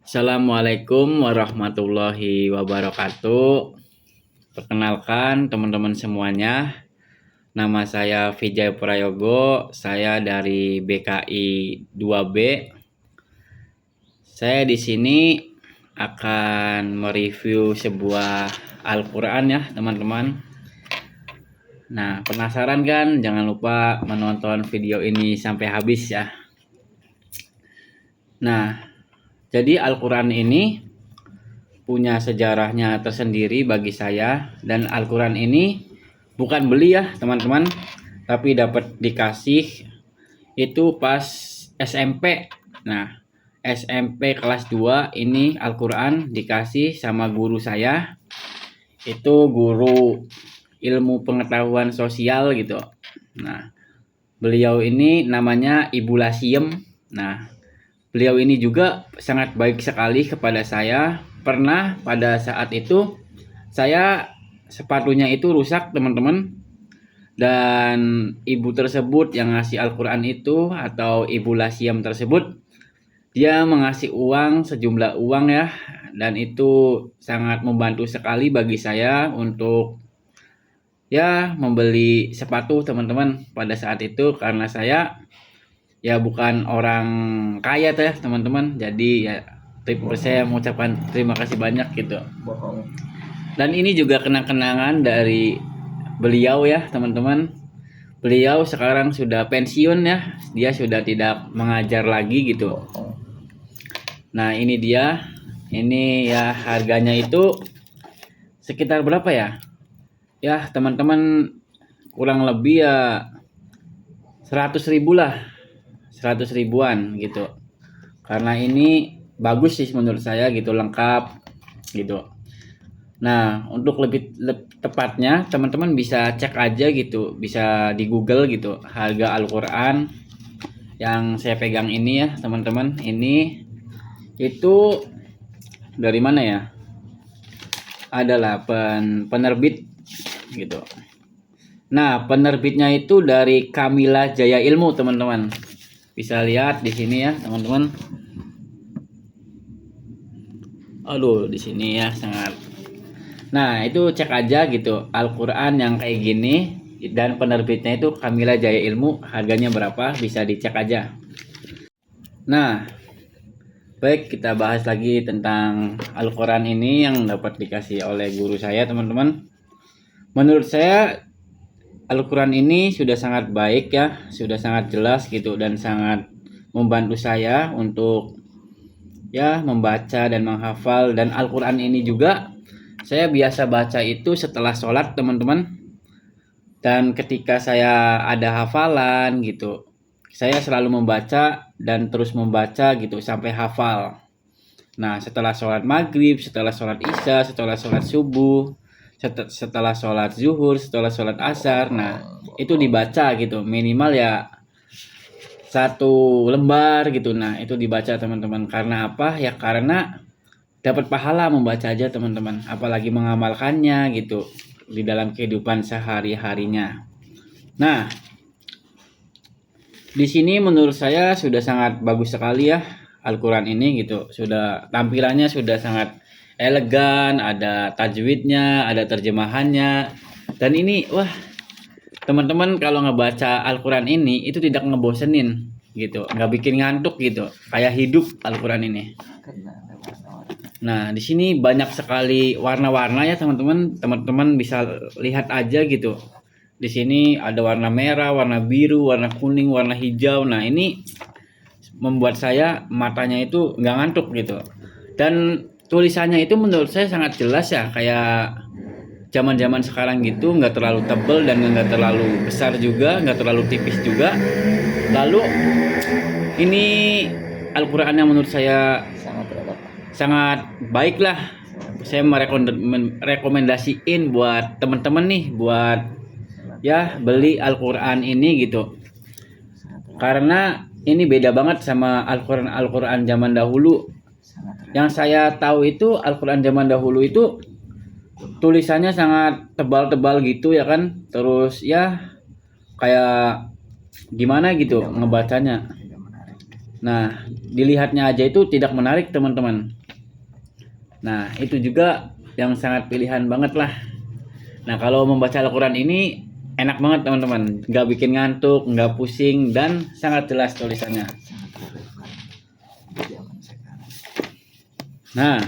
Assalamualaikum warahmatullahi wabarakatuh. Perkenalkan teman-teman semuanya, nama saya Vijay Prayogo, saya dari BKI 2B. Saya di sini akan mereview sebuah Al-Quran ya teman-teman. Nah, penasaran kan? Jangan lupa menonton video ini sampai habis ya. Nah, jadi Al-Quran ini punya sejarahnya tersendiri bagi saya, dan Al-Quran ini bukan beli ya teman-teman, tapi dapat dikasih itu pas SMP. Nah, SMP kelas 2 ini Al-Quran dikasih sama guru saya, itu guru ilmu pengetahuan sosial gitu. Nah, beliau ini namanya Ibu Lasiem. Nah, beliau ini juga sangat baik sekali kepada saya. Pernah pada saat itu saya sepatunya itu rusak teman-teman, dan ibu tersebut yang ngasih Al-Quran itu, atau Ibu Lasiem tersebut, dia mengasih uang sejumlah uang ya, dan itu sangat membantu sekali bagi saya untuk ya membeli sepatu teman-teman pada saat itu, karena saya ya bukan orang kaya tuh ya teman-teman. Jadi ya saya mengucapkan terima kasih banyak gitu. Dan ini juga kenang-kenangan dari beliau ya teman-teman. Beliau sekarang sudah pensiun ya, dia sudah tidak mengajar lagi gitu. Nah ini dia, ini ya harganya itu sekitar berapa ya? Ya teman-teman, kurang lebih ya 100.000 lah, 100 ribuan gitu. Karena ini bagus sih menurut saya gitu, lengkap gitu. Nah, untuk lebih tepatnya teman-teman bisa cek aja gitu, bisa di Google gitu, harga Al-Qur'an yang saya pegang ini ya, teman-teman. Ini itu dari mana ya? Adalah penerbit gitu. Nah, penerbitnya itu dari Kamila Jaya Ilmu, teman-teman. Bisa lihat di sini ya, teman-teman. Aduh, di sini ya sangat. Nah, itu cek aja gitu, Al-Quran yang kayak gini dan penerbitnya itu Kamila Jaya Ilmu, harganya berapa bisa dicek aja. Nah, baik, kita bahas lagi tentang Al-Quran ini yang dapat dikasih oleh guru saya teman-teman. Menurut saya Al-Quran ini sudah sangat baik ya, sudah sangat jelas gitu, dan sangat membantu saya untuk ya membaca dan menghafal. Dan Al-Quran ini juga saya biasa baca itu setelah sholat teman-teman, dan ketika saya ada hafalan gitu, saya selalu membaca dan terus membaca gitu sampai hafal. Nah, setelah sholat maghrib, setelah sholat isya, setelah sholat subuh, setelah sholat zuhur, setelah sholat asar, nah itu dibaca gitu, minimal ya 1 lembar gitu. Nah itu dibaca teman-teman. Karena apa ya? Karena dapat pahala membaca aja teman-teman, apalagi mengamalkannya gitu di dalam kehidupan sehari-harinya. Nah, di sini menurut saya sudah sangat bagus sekali ya Al-Quran ini gitu. Sudah tampilannya sudah sangat elegan, ada tajwidnya, ada terjemahannya. Dan ini wah, teman-teman kalau ngebaca Al-Quran ini itu tidak ngebosenin gitu, nggak bikin ngantuk gitu, kayak hidup Al-Quran ini. Nah, di sini banyak sekali warna-warna ya teman-teman. Teman-teman bisa lihat aja gitu. Di sini ada warna merah, warna biru, warna kuning, warna hijau. Nah, ini membuat saya matanya itu nggak ngantuk gitu. Dan tulisannya itu menurut saya sangat jelas ya, kayak zaman-zaman sekarang gitu, nggak terlalu tebal dan nggak terlalu besar juga, nggak terlalu tipis juga. Lalu ini Al-Quran yang menurut saya sangat baik lah. Saya merekomendasiin buat teman-teman nih buat ya beli Al-Quran ini gitu. Karena ini beda banget sama Al-Quran zaman dahulu. Yang saya tahu itu Al-Quran zaman dahulu itu tulisannya sangat tebal-tebal gitu ya kan. Terus ya kayak gimana gitu ngebacanya. Nah, dilihatnya aja itu tidak menarik teman-teman. Nah, itu juga yang sangat pilihan banget lah. Nah, kalau membaca Al-Quran ini enak banget teman-teman, nggak bikin ngantuk, nggak pusing, dan sangat jelas tulisannya. Nah,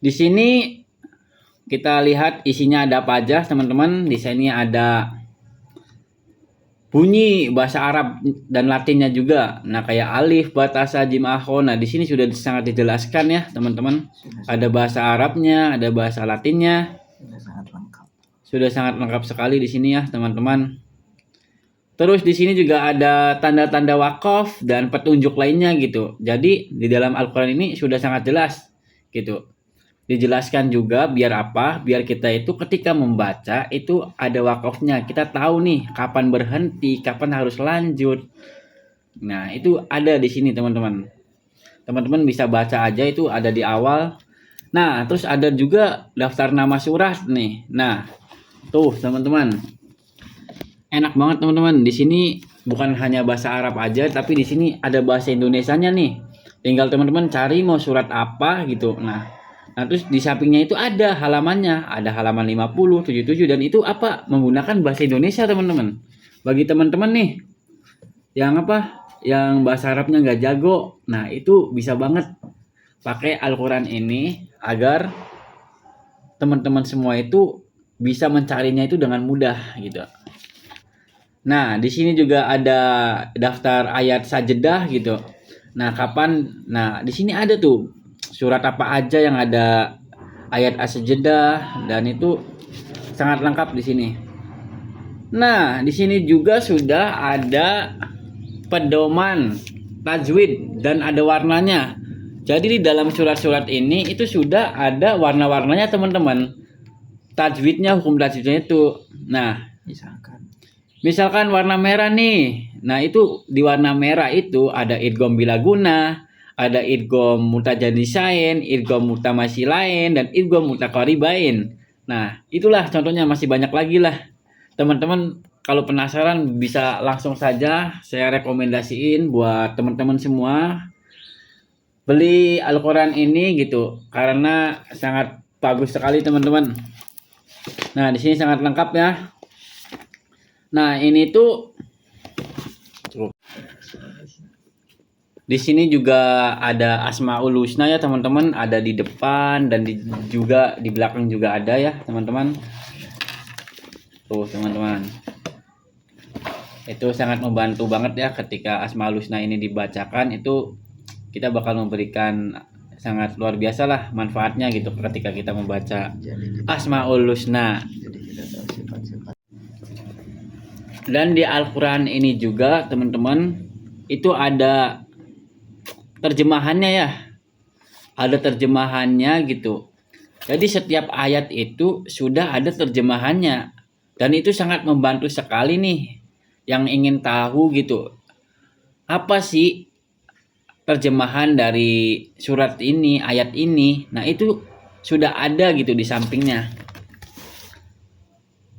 di sini kita lihat isinya ada apa aja teman-teman. Di sini ada bunyi bahasa Arab dan Latinnya juga. Nah, kayak alif, ba, ta, sa, jim, akho. Nah, di sini sudah sangat dijelaskan ya, teman-teman. Ada bahasa Arabnya, ada bahasa Latinnya. Sudah sangat lengkap sekali di sini ya, teman-teman. Terus di sini juga ada tanda-tanda wakaf dan petunjuk lainnya gitu. Jadi di dalam Al-Qur'an ini sudah sangat jelas gitu. Dijelaskan juga biar apa? Biar kita itu ketika membaca itu ada wakafnya. Kita tahu nih kapan berhenti, kapan harus lanjut. Nah, itu ada di sini teman-teman. Teman-teman bisa baca aja, itu ada di awal. Nah, terus ada juga daftar nama surat nih. Nah, tuh teman-teman. Enak banget teman-teman. Di sini bukan hanya bahasa Arab aja, tapi di sini ada bahasa Indonesianya nih. Tinggal teman-teman cari mau surat apa gitu. Nah, terus di sampingnya itu ada halamannya, ada halaman 50, 77, dan itu apa? Menggunakan bahasa Indonesia, teman-teman. Bagi teman-teman nih yang apa? Yang bahasa Arabnya nggak jago, nah itu bisa banget pakai Al-Qur'an ini agar teman-teman semua itu bisa mencarinya itu dengan mudah gitu. Nah, di sini juga ada daftar ayat sajedah gitu. Nah, di sini ada tuh surat apa aja yang ada ayat as-sajdah, dan itu sangat lengkap di sini. Nah, di sini juga sudah ada pedoman tajwid dan ada warnanya. Jadi di dalam surat-surat ini itu sudah ada warna-warnanya teman-teman. Tajwidnya, hukum tajwidnya itu. Nah, misalkan warna merah nih. Nah, itu di warna merah itu ada idgham bilaguna, ada idgham mutajanisain, idgham mutamasilain, dan idgham mutaqaribain. Nah, itulah contohnya, masih banyak lagi lah. Teman-teman kalau penasaran bisa langsung saja saya rekomendasiin buat teman-teman semua beli Al-Qur'an ini gitu, karena sangat bagus sekali teman-teman. Nah, di sini sangat lengkap ya. Nah, ini tuh di sini juga ada Asmaul Husna ya teman-teman, ada di depan dan juga di belakang juga ada ya teman-teman. Tuh teman-teman, itu sangat membantu banget ya ketika Asmaul Husna ini dibacakan, itu kita bakal memberikan sangat luar biasa lah manfaatnya gitu ketika kita membaca Asmaul Husna. Dan di Al-Qur'an ini juga teman-teman itu ada terjemahannya ya. Ada terjemahannya gitu. Jadi setiap ayat itu sudah ada terjemahannya. Dan itu sangat membantu sekali nih yang ingin tahu gitu. Apa sih terjemahan dari surat ini, ayat ini? Nah, itu sudah ada gitu di sampingnya.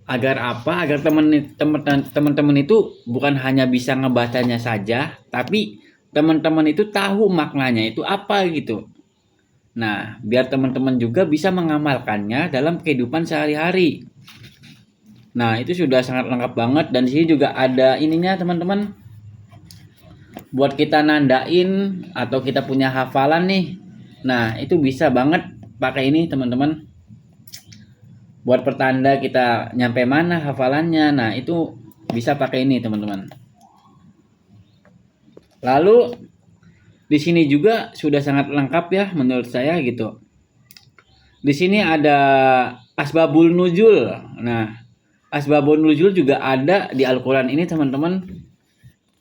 Agar apa? Agar teman-teman itu bukan hanya bisa ngebacanya saja, tapi teman-teman itu tahu maknanya itu apa gitu. Nah, biar teman-teman juga bisa mengamalkannya dalam kehidupan sehari-hari. Nah, itu sudah sangat lengkap banget, dan di sini juga ada ininya teman-teman. Buat kita nandain atau kita punya hafalan nih. Nah, itu bisa banget pakai ini teman-teman. Buat pertanda kita nyampe mana hafalannya. Nah, itu bisa pakai ini teman-teman. Lalu di sini juga sudah sangat lengkap ya menurut saya gitu. Di sini ada asbabul nuzul. Nah, asbabul nuzul juga ada di Al-Qur'an ini teman-teman.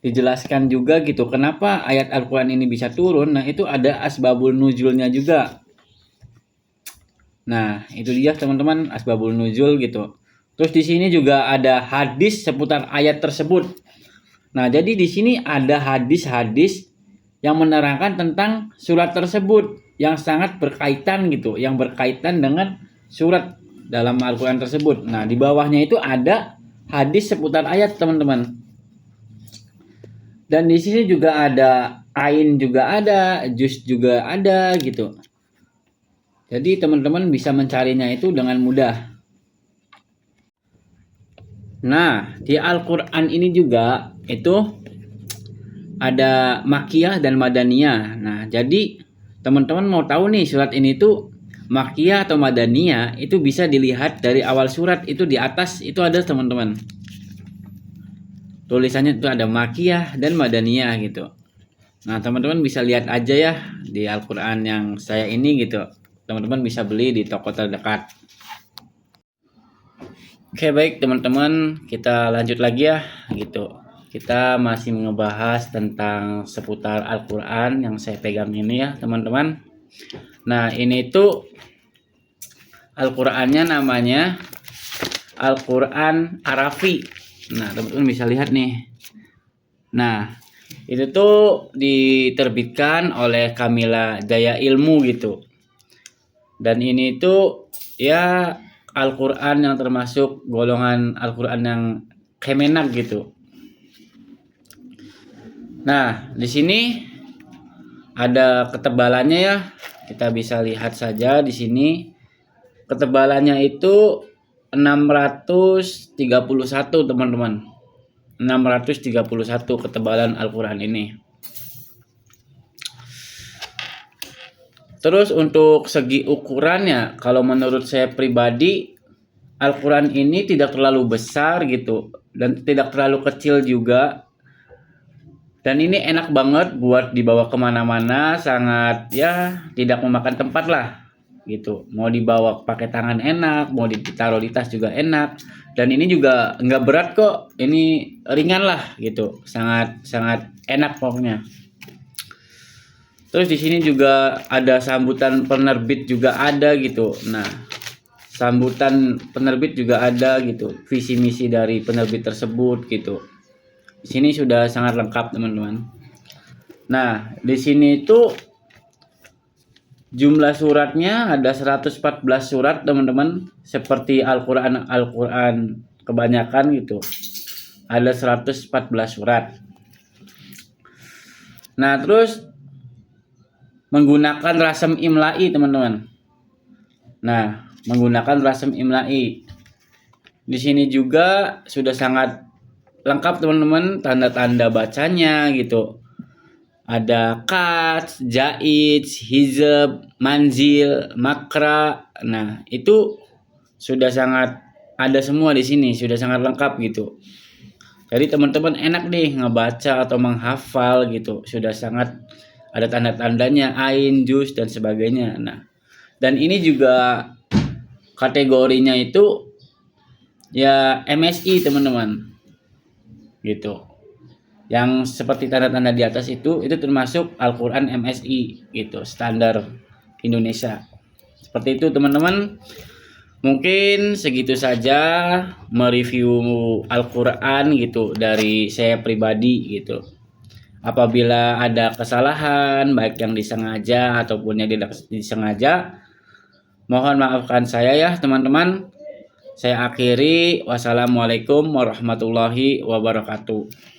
Dijelaskan juga gitu kenapa ayat Al-Qur'an ini bisa turun. Nah, itu ada asbabul nuzulnya juga. Nah, itu dia teman-teman asbabul nuzul gitu. Terus di sini juga ada hadis seputar ayat tersebut. Nah, jadi di sini ada hadis-hadis yang menerangkan tentang surat tersebut yang sangat berkaitan gitu, yang berkaitan dengan surat dalam Al-Qur'an tersebut. Nah, di bawahnya itu ada hadis seputar ayat, teman-teman. Dan di sini juga ada ain juga ada, juz juga ada gitu. Jadi teman-teman bisa mencarinya itu dengan mudah. Nah, di Al-Qur'an ini juga itu ada Makkiyah dan Madaniyah. Nah, jadi teman-teman mau tahu nih surat ini tuh Makkiyah atau Madaniyah, itu bisa dilihat dari awal surat itu di atas itu ada teman-teman. Tulisannya itu ada Makkiyah dan Madaniyah gitu. Nah, teman-teman bisa lihat aja ya di Al-Qur'an yang saya ini gitu. Teman-teman bisa beli di toko terdekat. Oke, baik teman-teman, kita lanjut lagi ya gitu. Kita masih ngebahas tentang seputar Al-Qur'an yang saya pegang ini ya, teman-teman. Nah, ini tuh Al-Qur'annya namanya Al-Qur'an Arafi. Nah, teman-teman bisa lihat nih. Nah, itu tuh diterbitkan oleh Kamila Jaya Ilmu gitu. Dan ini tuh ya Al-Qur'an yang termasuk golongan Al-Qur'an yang Kemenak gitu. Nah, di sini ada ketebalannya ya. Kita bisa lihat saja di sini. Ketebalannya itu 631 teman-teman. 631 ketebalan Al-Qur'an ini. Terus untuk segi ukurannya, kalau menurut saya pribadi, Al-Qur'an ini tidak terlalu besar gitu dan tidak terlalu kecil juga. Dan ini enak banget buat dibawa kemana-mana, sangat ya tidak memakan tempat lah gitu. Mau dibawa pakai tangan enak, mau ditaruh di tas juga enak. Dan ini juga nggak berat kok, ini ringan lah gitu, sangat sangat enak pokoknya. Terus di sini juga ada sambutan penerbit juga ada gitu. Nah, sambutan penerbit juga ada gitu, visi misi dari penerbit tersebut gitu. Di sini sudah sangat lengkap teman-teman. Nah, di sini itu jumlah suratnya ada 114 surat teman-teman, seperti Al-Qur'an kebanyakan gitu. Ada 114 surat. Nah, terus menggunakan rasam imla'i teman-teman. Nah, menggunakan rasam imla'i. Di sini juga sudah sangat lengkap teman-teman, tanda-tanda bacanya gitu. Ada kat, jaiz, hizab, manzil, makra. Nah, itu sudah sangat ada semua di sini, sudah sangat lengkap gitu. Jadi teman-teman enak nih ngebaca atau menghafal gitu. Sudah sangat ada tanda-tandanya, ain, juz dan sebagainya. Nah, dan ini juga kategorinya itu ya MSI teman-teman. Gitu. Yang seperti tanda-tanda di atas itu termasuk Al-Qur'an MSI gitu, standar Indonesia. Seperti itu teman-teman. Mungkin segitu saja mereview Al-Qur'an gitu dari saya pribadi gitu. Apabila ada kesalahan baik yang disengaja ataupun yang tidak disengaja, mohon maafkan saya ya teman-teman. Saya akhiri, wassalamualaikum warahmatullahi wabarakatuh.